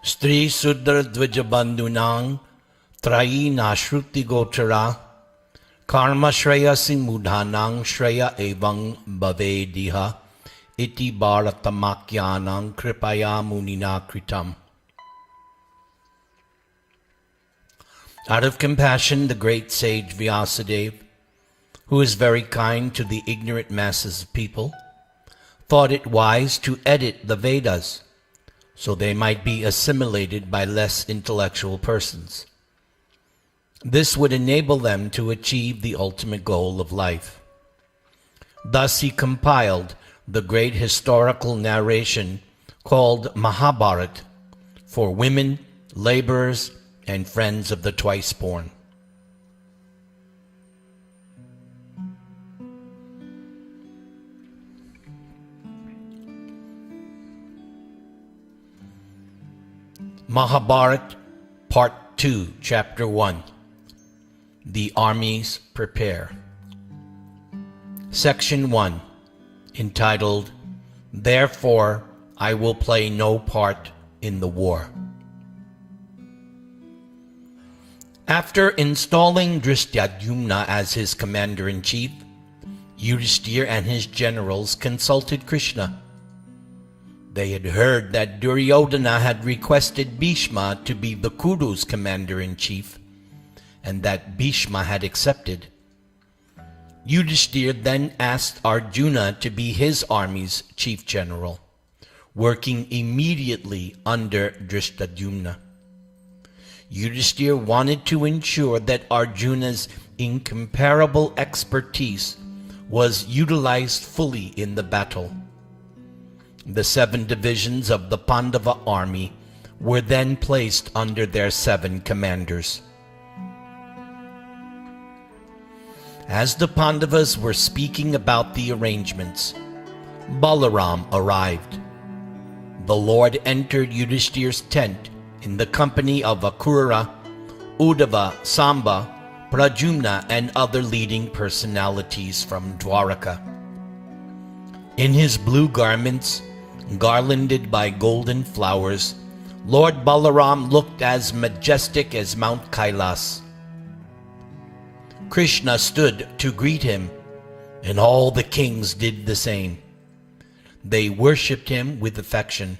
Stri Sudra Dvijabandhunang Trayi Nashruti Gochara Karma Shreya Simudhanang Shreya Evang Bhavediha Iti Bharatamakyanang Kripaya Munina Kritam. Out of compassion, the great sage Vyasadeva, who is very kind to the ignorant masses of people, thought it wise to edit the Vedas, so they might be assimilated by less intellectual persons. This would enable them to achieve the ultimate goal of life. Thus he compiled the great historical narration called Mahābhārata for women, laborers, and friends of the twice-born. Mahābhārata, Part 2, Chapter 1. The Armies Prepare. Section 1, entitled, Therefore I Will Play No Part in the War. After installing Duryodhana as his commander-in-chief, Yudhishthira and his generals consulted Krishna. They had heard that Duryodhana had requested Bhishma to be the Kuru's commander-in-chief, and that Bhishma had accepted. Yudhishthira then asked Arjuna to be his army's chief general, working immediately under Duryodhana. Yudhishthira wanted to ensure that Arjuna's incomparable expertise was utilized fully in the battle. The 7 divisions of the Pandava army were then placed under their 7 commanders. As the Pandavas were speaking about the arrangements, Balaram arrived. The Lord entered Yudhishthira's tent in the company of Akrura, Uddhava, Samba, Pradyumna, and other leading personalities from Dwaraka. In his blue garments, garlanded by golden flowers, Lord Balaram looked as majestic as Mount Kailas. Krishna stood to greet him, and all the kings did the same. They worshipped him with affection.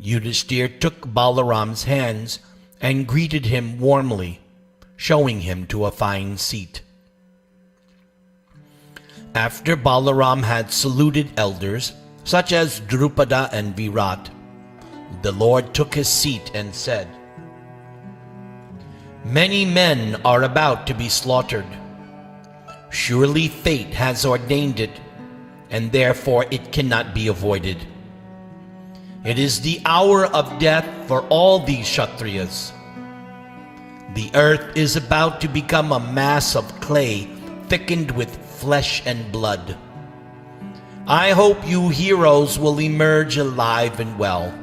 Yudhishthira took Balaram's hands and greeted him warmly, showing him to a fine seat. After Balaram had saluted elders, such as Drupada and Virat, the Lord took his seat and said, Many men are about to be slaughtered. Surely fate has ordained it, and therefore it cannot be avoided. It is the hour of death for all these Kshatriyas. The earth is about to become a mass of clay thickened with flesh and blood. I hope you heroes will emerge alive and well.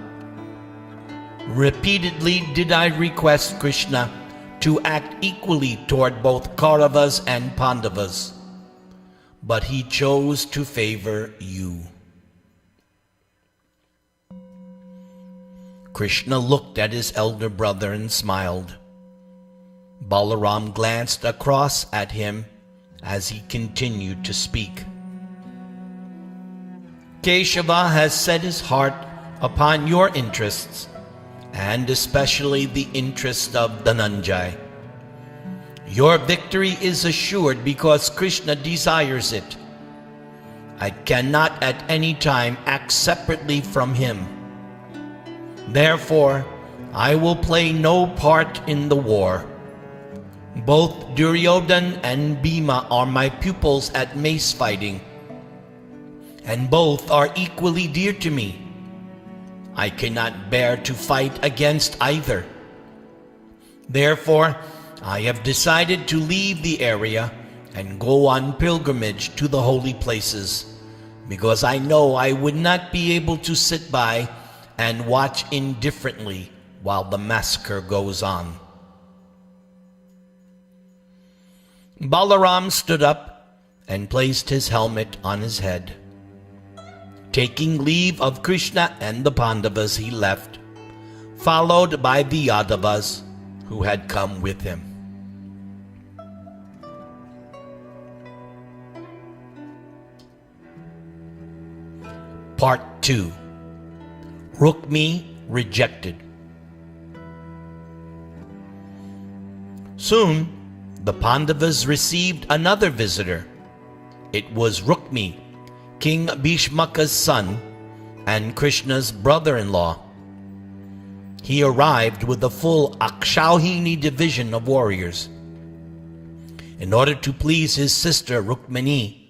Repeatedly did I request Krishna to act equally toward both Kauravas and Pandavas, but he chose to favor you. Krishna looked at his elder brother and smiled. Balaram glanced across at him as he continued to speak. Keshava has set his heart upon your interests, and especially the interest of Dhananjay. Your victory is assured because Krishna desires it. I cannot at any time act separately from him. Therefore, I will play no part in the war. Both Duryodhana and Bhima are my pupils at mace fighting, and both are equally dear to me. I cannot bear to fight against either. Therefore, I have decided to leave the area and go on pilgrimage to the holy places, because I know I would not be able to sit by and watch indifferently while the massacre goes on. Balaram stood up and placed his helmet on his head. Taking leave of Krishna and the Pandavas, he left, followed by the Pandavas who had come with him. Part 2. Rukmee Rejected. Soon, the Pandavas received another visitor. It was Rukmee, King Bhishmaka's son and Krishna's brother-in-law. He arrived with a full Akshauhini division of warriors. In order to please his sister Rukmini,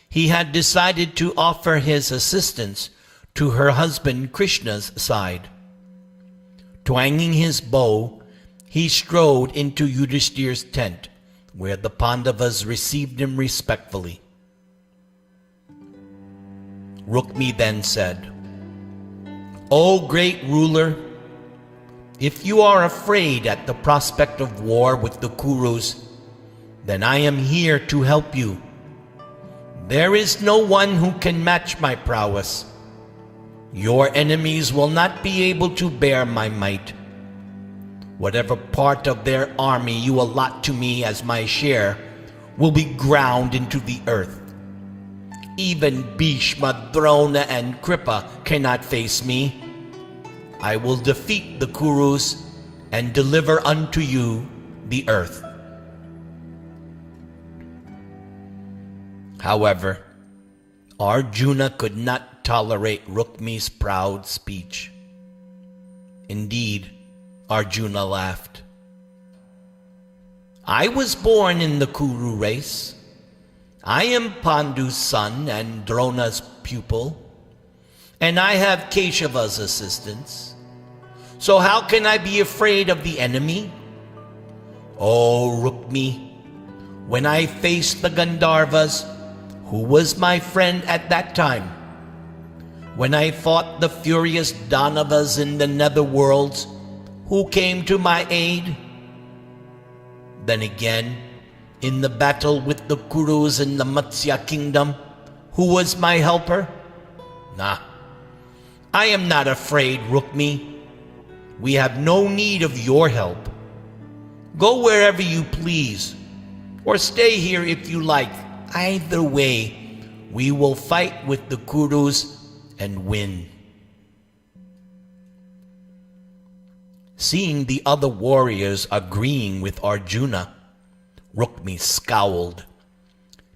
he had decided to offer his assistance to her husband Krishna's side. Twanging his bow, he strode into Yudhishthir's tent, where the Pandavas received him respectfully. Rukmee then said, "O great ruler, if you are afraid at the prospect of war with the Kurus, then I am here to help you. There is no one who can match my prowess. Your enemies will not be able to bear my might. Whatever part of their army you allot to me as my share will be ground into the earth. Even Bhishma, Drona, and Kripa cannot face me. I will defeat the Kurus and deliver unto you the earth." However, Arjuna could not tolerate Rukmee's proud speech. Indeed, Arjuna laughed. "I was born in the Kuru race. I am Pandu's son and Drona's pupil, and I have Keshava's assistance. So how can I be afraid of the enemy? Oh, Rukmee, when I faced the Gandharvas, who was my friend at that time? When I fought the furious Danavas in the netherworlds, who came to my aid? Then again, in the battle with the Kurus in the Matsya kingdom, who was my helper? Nah, I am not afraid, Rukmee. We have no need of your help. Go wherever you please, or stay here if you like. Either way, we will fight with the Kurus and win." Seeing the other warriors agreeing with Arjuna, Rukmee scowled.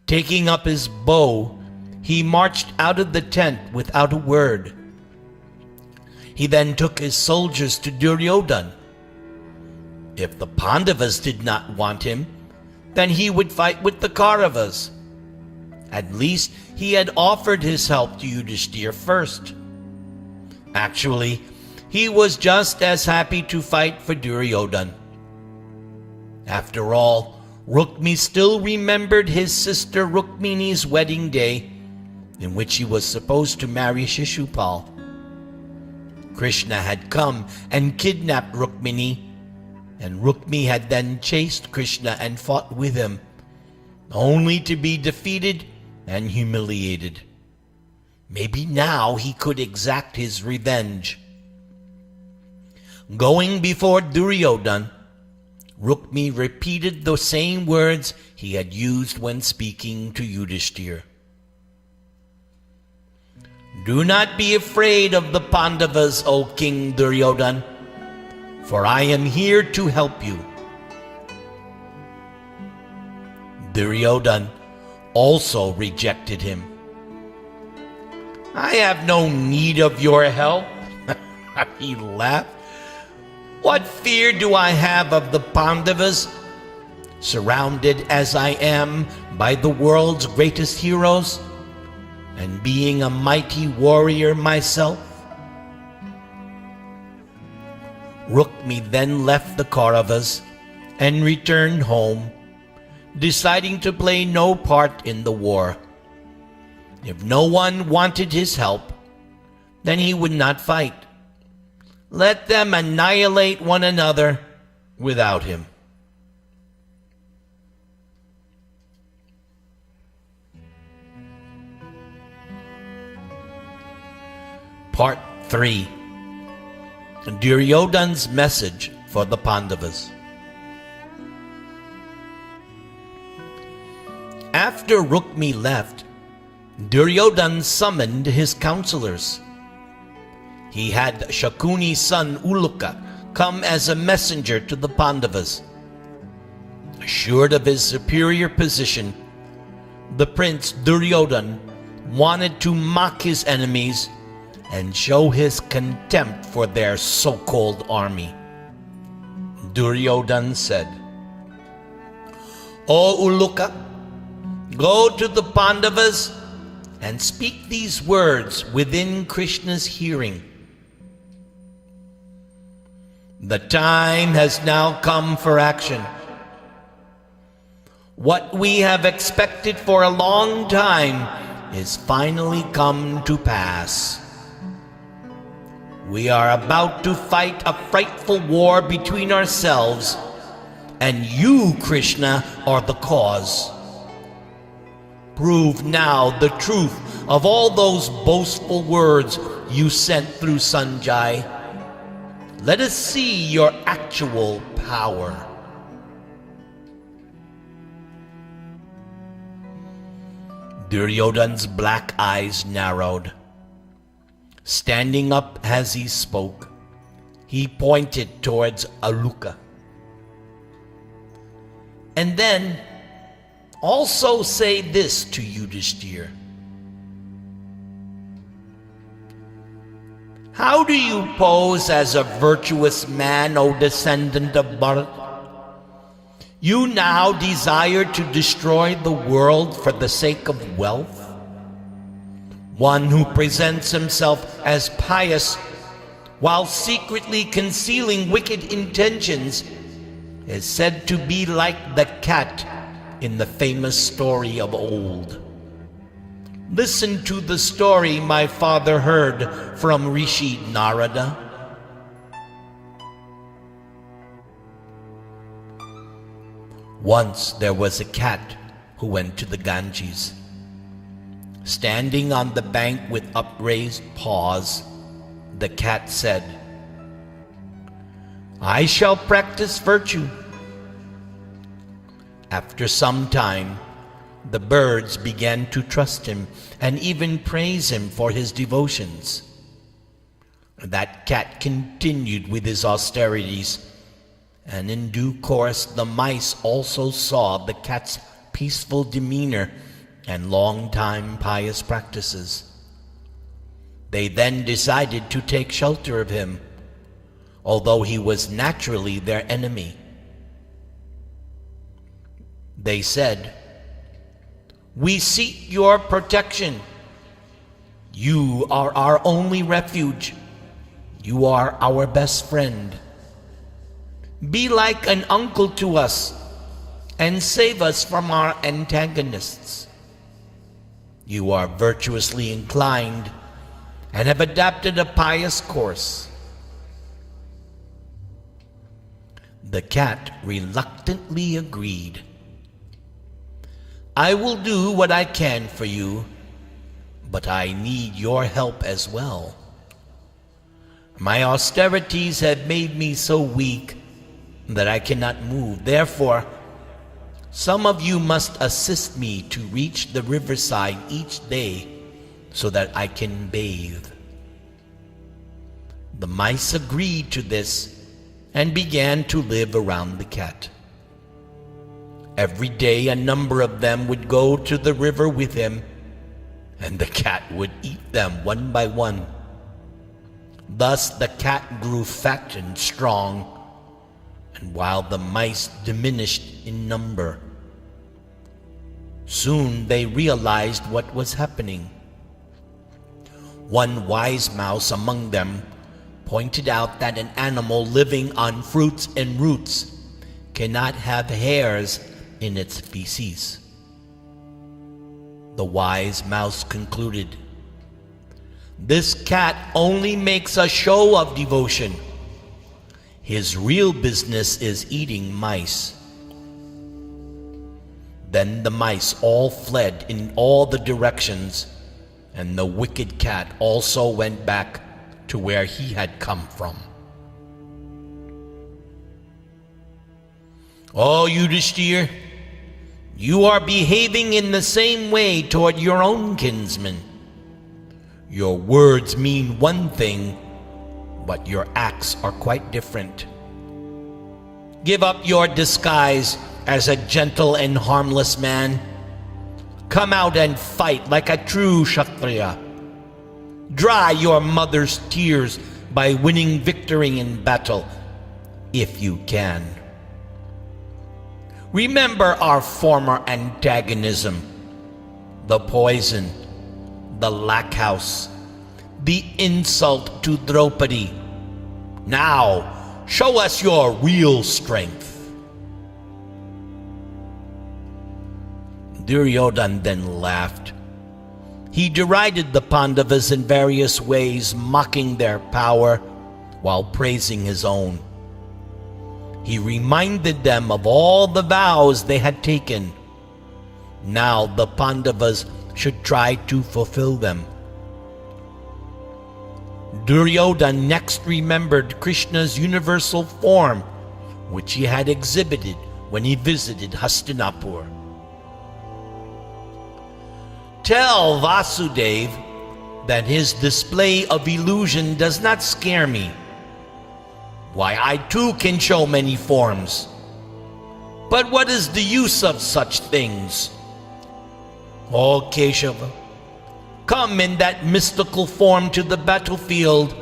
Taking up his bow, he marched out of the tent without a word. He then took his soldiers to Duryodhana. If the Pandavas did not want him, then he would fight with the Kauravas. At least he had offered his help to Yudhishthir first. Actually, he was just as happy to fight for Duryodhana. After all, Rukmee still remembered his sister Rukmini's wedding day, in which he was supposed to marry Shishupal. Krishna had come and kidnapped Rukmini, and Rukmee had then chased Krishna and fought with him, only to be defeated and humiliated. Maybe now he could exact his revenge. Going before Duryodhana, Rukmee repeated the same words he had used when speaking to Yudhishthir. "Do not be afraid of the Pandavas, O King Duryodhana, for I am here to help you." Duryodhana also rejected him. "I have no need of your help," he laughed. "What fear do I have of the Pandavas, surrounded as I am by the world's greatest heroes, and being a mighty warrior myself?" Rukmee then left the Kauravas and returned home, deciding to play no part in the war. If no one wanted his help, then he would not fight. Let them annihilate one another without him. Part 3. Duryodhana's message for the Pandavas. After Rukmee left, Duryodhana summoned his counselors. He had Shakuni's son Uluka come as a messenger to the Pandavas. Assured of his superior position, the prince Duryodhana wanted to mock his enemies and show his contempt for their so-called army. Duryodhana said, "O Uluka, go to the Pandavas and speak these words within Krishna's hearing. The time has now come for action. What we have expected for a long time is finally come to pass. We are about to fight a frightful war between ourselves, and you, Krishna, are the cause. Prove now the truth of all those boastful words you sent through Sanjay. Let us see your actual power." Duryodhana's black eyes narrowed. Standing up as he spoke, he pointed towards Uluka. "And then also say this to Yudhishthira. How do you pose as a virtuous man, O descendant of Bharata? You now desire to destroy the world for the sake of wealth? One who presents himself as pious while secretly concealing wicked intentions is said to be like the cat in the famous story of old. Listen to the story my father heard from Rishi Narada. Once there was a cat who went to the Ganges. Standing on the bank with upraised paws, the cat said, "I shall practice virtue." After some time, the birds began to trust him and even praise him for his devotions. That cat continued with his austerities, and in due course the mice also saw the cat's peaceful demeanor and long-time pious practices. They then decided to take shelter of him, although he was naturally their enemy. They said, "We seek your protection. You are our only refuge. You are our best friend. Be like an uncle to us and save us from our antagonists. You are virtuously inclined and have adopted a pious course." The cat reluctantly agreed. "I will do what I can for you, but I need your help as well. My austerities have made me so weak that I cannot move. Therefore, some of you must assist me to reach the riverside each day so that I can bathe." The mice agreed to this and began to live around the cat. Every day a number of them would go to the river with him, and the cat would eat them one by one. Thus the cat grew fat and strong, and while the mice diminished in number. Soon they realized what was happening. One wise mouse among them pointed out that an animal living on fruits and roots cannot have hairs in its feces. The wise mouse concluded, "This cat only makes a show of devotion. His real business is eating mice." Then the mice all fled in all the directions, and the wicked cat also went back to where he had come from. Oh, Yudhishthir, you are behaving in the same way toward your own kinsmen. Your words mean one thing, but your acts are quite different. Give up your disguise as a gentle and harmless man. Come out and fight like a true Kshatriya. Dry your mother's tears by winning victory in battle, if you can. Remember our former antagonism, the poison, the lack house, the insult to Draupadi. Now, show us your real strength. Duryodhana then laughed. He derided the Pandavas in various ways, mocking their power while praising his own. He reminded them of all the vows they had taken. Now the Pandavas should try to fulfill them. Duryodhana next remembered Krishna's universal form, which he had exhibited when he visited Hastinapur. Tell Vasudeva that his display of illusion does not scare me. Why, I too can show many forms. But what is the use of such things? Oh, Keshava, come in that mystical form to the battlefield,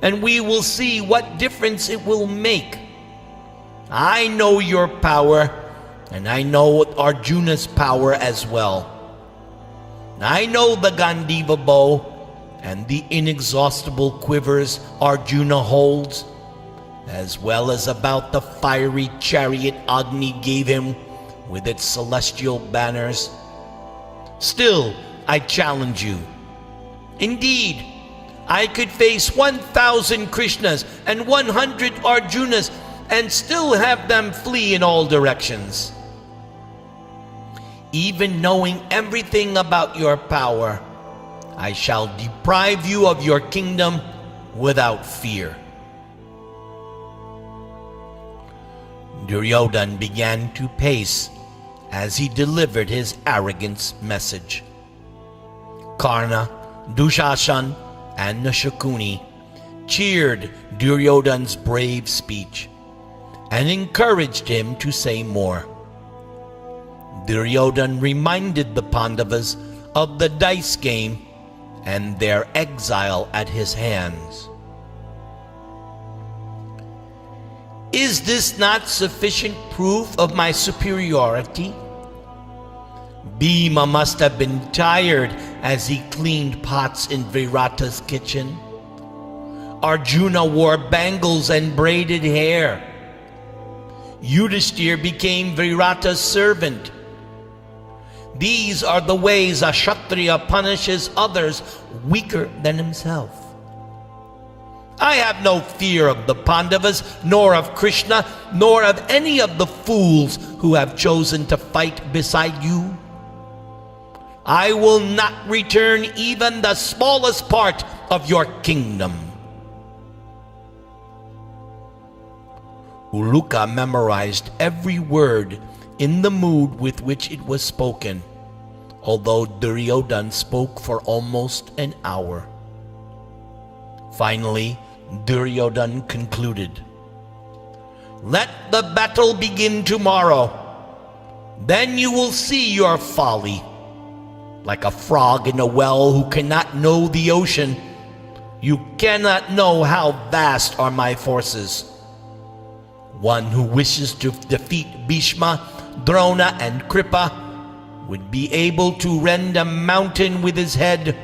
and we will see what difference it will make. I know your power, and I know Arjuna's power as well. I know the Gandiva bow and the inexhaustible quivers Arjuna holds, as well as about the fiery chariot Agni gave him with its celestial banners. Still, I challenge you. Indeed, I could face 1,000 Krishnas and 100 Arjunas and still have them flee in all directions. Even knowing everything about your power, I shall deprive you of your kingdom without fear. Duryodhana began to pace as he delivered his arrogant message. Karna, Dushashan, and Nishakuni cheered Duryodhana's brave speech and encouraged him to say more. Duryodhana reminded the Pandavas of the dice game and their exile at his hands. Is this not sufficient proof of my superiority? Bhima must have been tired as he cleaned pots in Virata's kitchen. Arjuna wore bangles and braided hair. Yudhishthir became Virata's servant. These are the ways a Kshatriya punishes others weaker than himself. I have no fear of the Pandavas, nor of Krishna, nor of any of the fools who have chosen to fight beside you. I will not return even the smallest part of your kingdom. Uluka memorized every word in the mood with which it was spoken, although Duryodhana spoke for almost an hour. Finally, Duryodhana concluded, "Let the battle begin tomorrow. Then you will see your folly. Like a frog in a well who cannot know the ocean, you cannot know how vast are my forces. One who wishes to defeat Bhishma, Drona, and Kripa would be able to rend a mountain with his head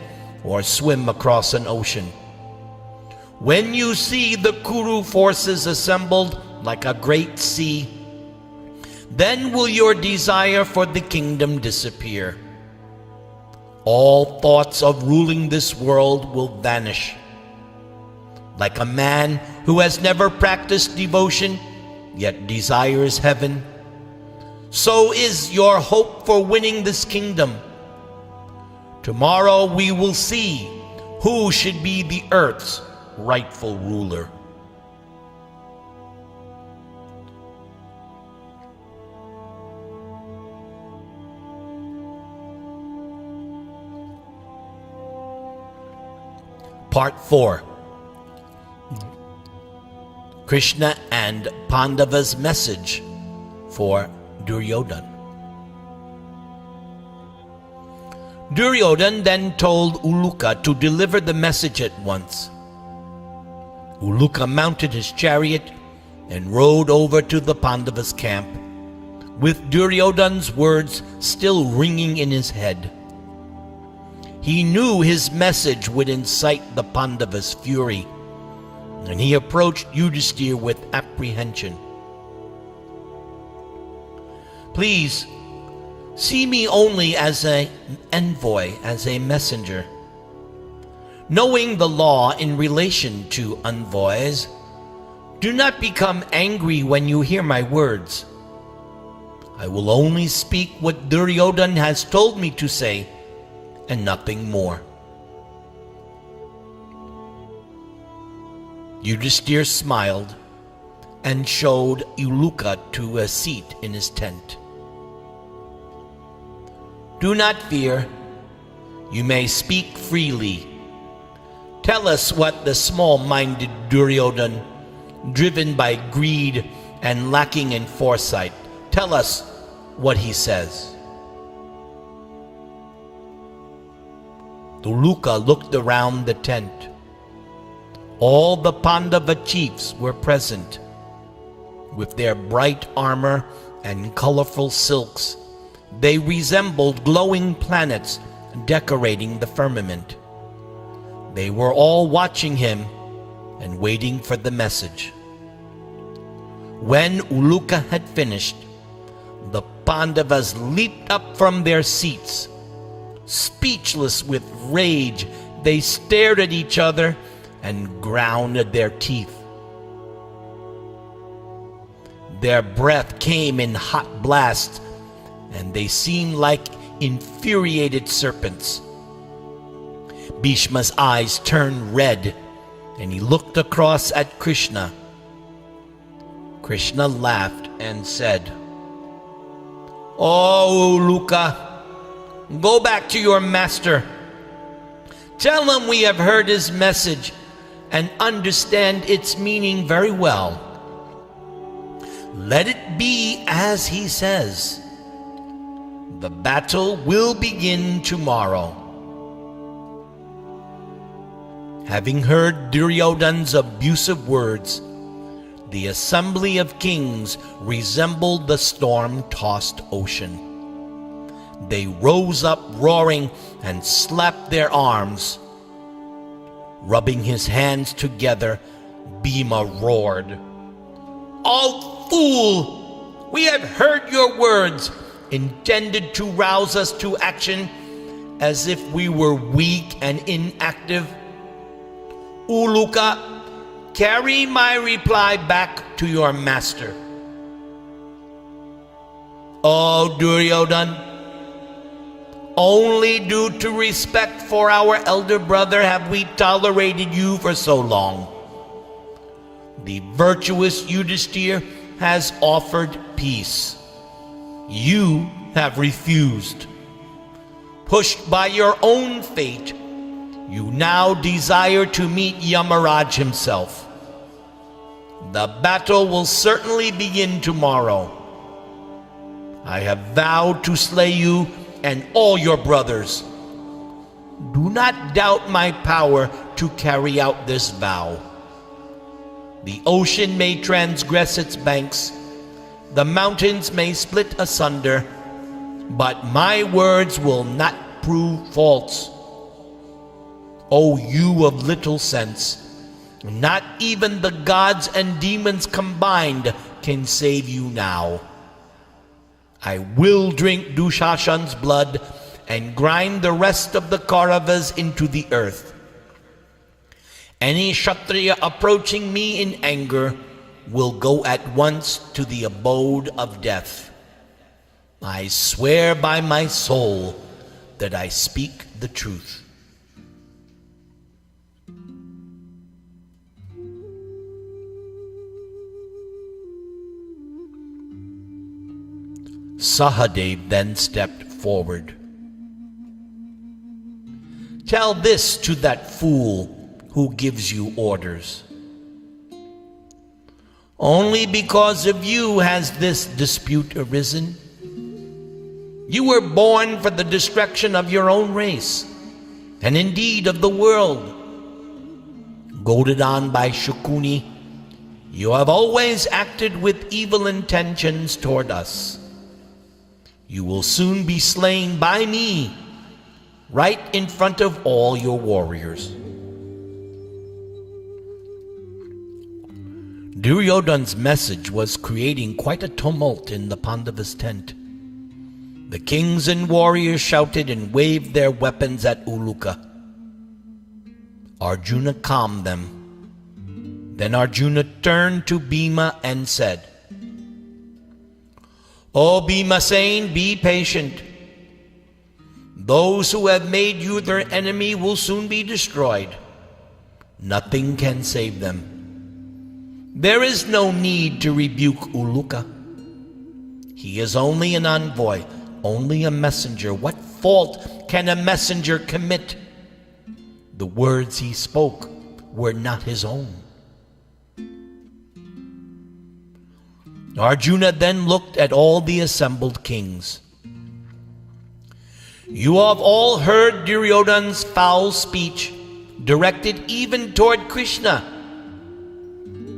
or swim across an ocean. When you see the Kuru forces assembled like a great sea, then will your desire for the kingdom disappear. All thoughts of ruling this world will vanish. Like a man who has never practiced devotion, yet desires heaven, so is your hope for winning this kingdom. Tomorrow we will see who should be the earth's rightful ruler." Part 4. Krishna and Pändavas' message for Duryodhana. Duryodhana then told Uluka to deliver the message at once. Uluka mounted his chariot and rode over to the Pandavas' camp, with Duryodhana's words still ringing in his head. He knew his message would incite the Pandavas' fury, and he approached Yudhisthira with apprehension. "Please, see me only as an envoy, as a messenger. Knowing the law in relation to envoys, do not become angry when you hear my words. I will only speak what Duryodhana has told me to say, and nothing more." Yudhisthira smiled and showed Uluka to a seat in his tent. "Do not fear. You may speak freely. Tell us what the small-minded Duryodhana, driven by greed and lacking in foresight, tell us what he says." Uluka looked around the tent. All the Pandava chiefs were present. With their bright armor and colorful silks, they resembled glowing planets decorating the firmament. They were all watching him and waiting for the message. When Uluka had finished, the Pandavas leaped up from their seats. Speechless with rage, they stared at each other and ground their teeth. Their breath came in hot blasts, and they seemed like infuriated serpents. Bhishma's eyes turned red, and he looked across at Krishna. Krishna laughed and said, "Oh, Uluka, go back to your master. Tell him we have heard his message and understand its meaning very well. Let it be as he says. The battle will begin tomorrow." Having heard Duryodhana's abusive words, the assembly of kings resembled the storm-tossed ocean. They rose up roaring and slapped their arms. Rubbing his hands together, Bhima roared, "O fool! We have heard your words, intended to rouse us to action, as if we were weak and inactive. Uluka, carry my reply back to your master." "O Duryodhana, only due to respect for our elder brother have we tolerated you for so long. The virtuous Yudhisthira has offered peace. You have refused. Pushed by your own fate, you now desire to meet Yamaraj himself. The battle will certainly begin tomorrow. I have vowed to slay you and all your brothers. Do not doubt my power to carry out this vow. The ocean may transgress its banks, the mountains may split asunder, but my words will not prove false. O you of little sense, not even the gods and demons combined can save you now. I will drink Dushashan's blood and grind the rest of the Kauravas into the earth. Any Kshatriya approaching me in anger will go at once to the abode of death. I swear by my soul that I speak the truth." Sahadev then stepped forward. "Tell this to that fool who gives you orders. Only because of you has this dispute arisen. You were born for the destruction of your own race, and indeed of the world. Goaded on by Shukuni, you have always acted with evil intentions toward us. You will soon be slain by me, right in front of all your warriors. Duryodhana's message was creating quite a tumult in the Pandavas' tent. The kings and warriors shouted and waved their weapons at Uluka. Arjuna calmed them. Then Arjuna turned to Bhima and said, "O Bhimasena, be patient. Those who have made you their enemy will soon be destroyed. Nothing can save them. There is no need to rebuke Uluka. He is only an envoy, only a messenger. What fault can a messenger commit? The words he spoke were not his own." Arjuna then looked at all the assembled kings. "You have all heard Duryodhana's foul speech, directed even toward Krishna.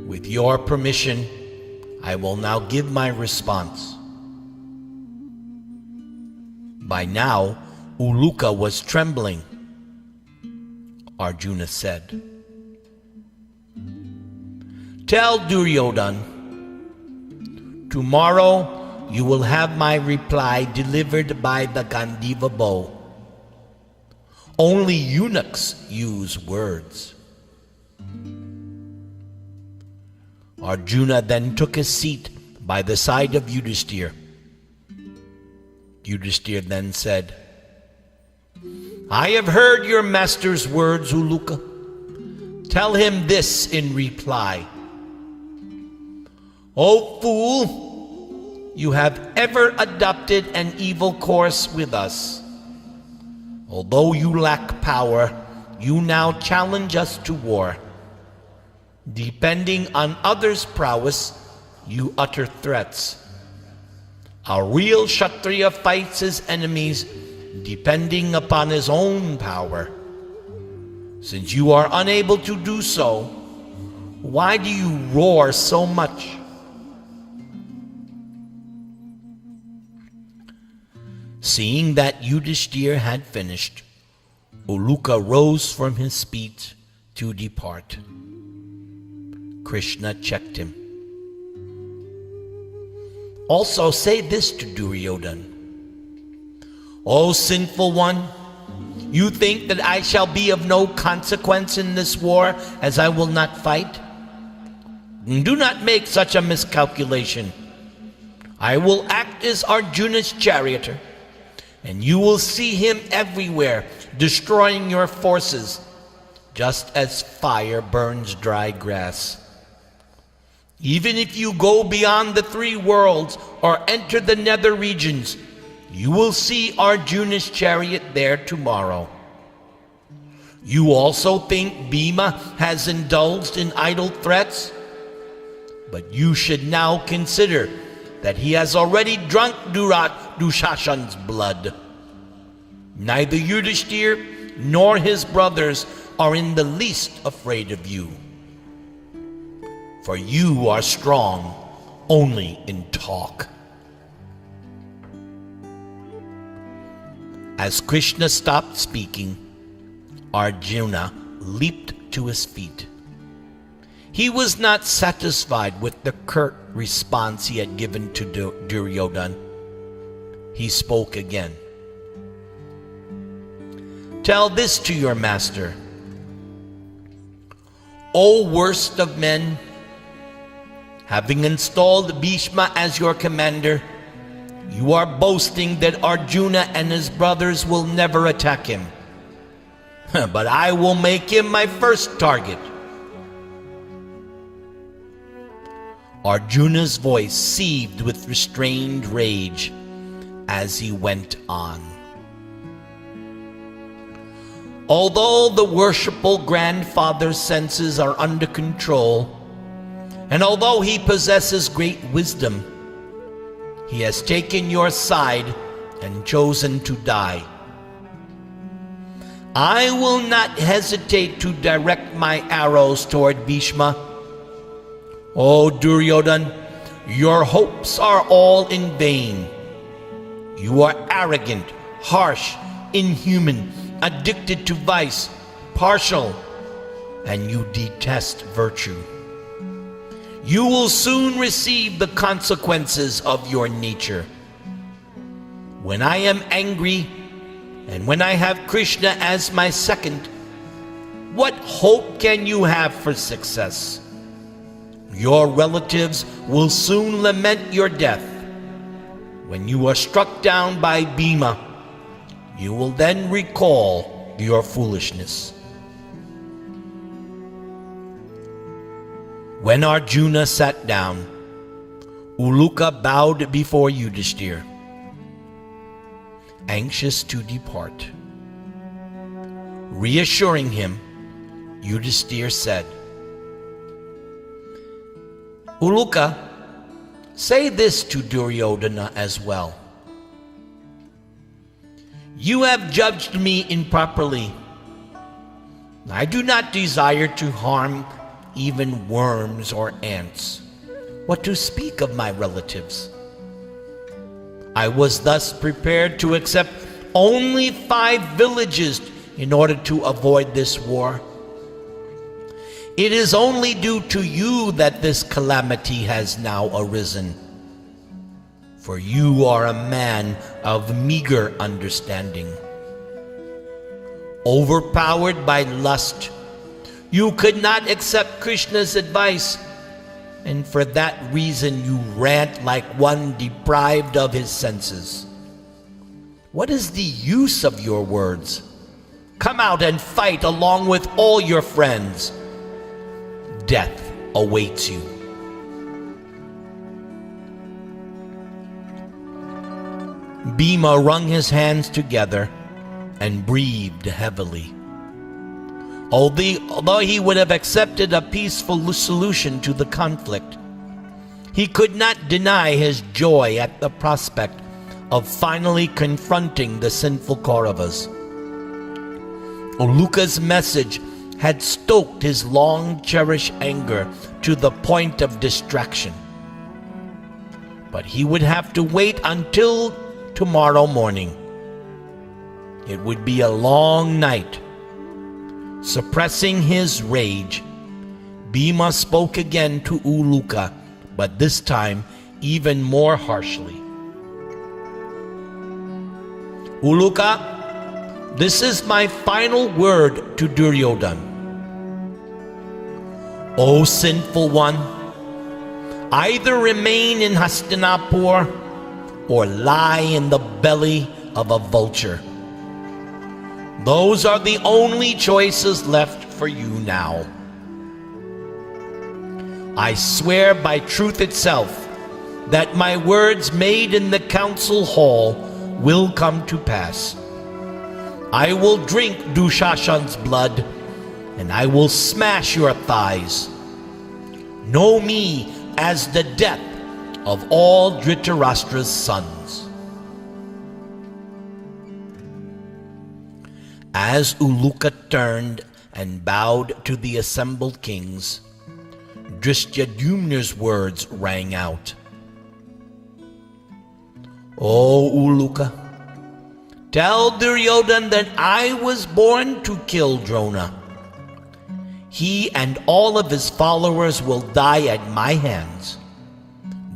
With your permission, I will now give my response." By now, Uluka was trembling. Arjuna said, "Tell Duryodhana, tomorrow you will have my reply delivered by the Gandiva bow. Only eunuchs use words." Arjuna then took his seat by the side of Yudhishthira. Yudhishthira then said, "I have heard your master's words, Uluka. Tell him this in reply. O fool, you have ever adopted an evil course with us. Although you lack power, you now challenge us to war. Depending on others' prowess, you utter threats. A real Kshatriya fights his enemies depending upon his own power. Since you are unable to do so, why do you roar so much?" Seeing that Yudhishthira had finished, Uluka rose from his seat to depart. Krishna checked him. "Also say this to Duryodhana. O sinful one, you think that I shall be of no consequence in this war, as I will not fight? Do not make such a miscalculation. I will act as Arjuna's charioteer, and you will see him everywhere, destroying your forces, just as fire burns dry grass. Even if you go beyond the three worlds or enter the nether regions, you will see Arjuna's chariot there tomorrow. You also think Bhima has indulged in idle threats? But you should now consider that he has already drunk Dushashan's blood. Neither Yudhishthira nor his brothers are in the least afraid of you. For you are strong only in talk." As Krishna stopped speaking, Arjuna leaped to his feet. He was not satisfied with the curt response he had given to Duryodhana. He spoke again. "Tell this to your master. O worst of men, having installed Bhishma as your commander, you are boasting that Arjuna and his brothers will never attack him. But I will make him my first target." Arjuna's voice seethed with restrained rage as he went on. Although the worshipful grandfather's senses are under control, and although he possesses great wisdom, he has taken your side and chosen to die. I will not hesitate to direct my arrows toward Bhishma. O Duryodhana, your hopes are all in vain. You are arrogant, harsh, inhuman, addicted to vice, partial, and you detest virtue. You will soon receive the consequences of your nature. When I am angry, and when I have Krishna as my second, what hope can you have for success? Your relatives will soon lament your death. When you are struck down by Bhima, you will then recall your foolishness. When Arjuna sat down, Uluka bowed before Yudhishthira, anxious to depart. Reassuring him, Yudhishthira said, Uluka, say this to Duryodhana as well. You have judged me improperly. I do not desire to harm even worms or ants. What to speak of my relatives? I was thus prepared to accept only 5 villages in order to avoid this war. It is only due to you that this calamity has now arisen. For you are a man of meager understanding. Overpowered by lust, you could not accept Krishna's advice, and for that reason you rant like one deprived of his senses. What is the use of your words? Come out and fight along with all your friends. Death awaits you. Bhima wrung his hands together and breathed heavily. Although he would have accepted a peaceful solution to the conflict, he could not deny his joy at the prospect of finally confronting the sinful Kauravas. Uluka's message had stoked his long-cherished anger to the point of distraction. But he would have to wait until tomorrow morning. It would be a long night. Suppressing his rage, Bhima spoke again to Uluka, but this time even more harshly. Uluka, this is my final word to Duryodhana. O sinful one, either remain in Hastinapur or lie in the belly of a vulture. Those are the only choices left for you now. I swear by truth itself that my words made in the council hall will come to pass. I will drink Dushashan's blood, and I will smash your thighs. Know me as the death of all Dhritarashtra's sons. As Uluka turned and bowed to the assembled kings, Dhristadyumna's words rang out. O Uluka, tell Duryodhana that I was born to kill Drona. He and all of his followers will die at my hands.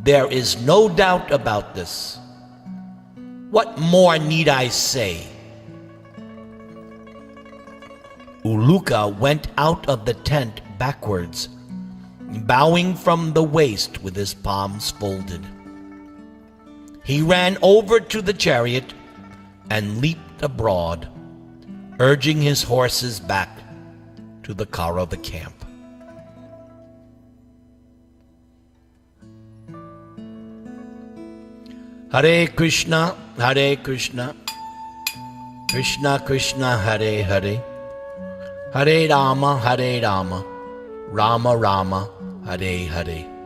There is no doubt about this. What more need I say? Uluka went out of the tent backwards, bowing from the waist with his palms folded. He ran over to the chariot and leaped abroad, urging his horses back to the Kaurava camp. Hare Krishna, Krishna Krishna, Hare Hare, Hare Rama, Rama Rama, Hare Hare.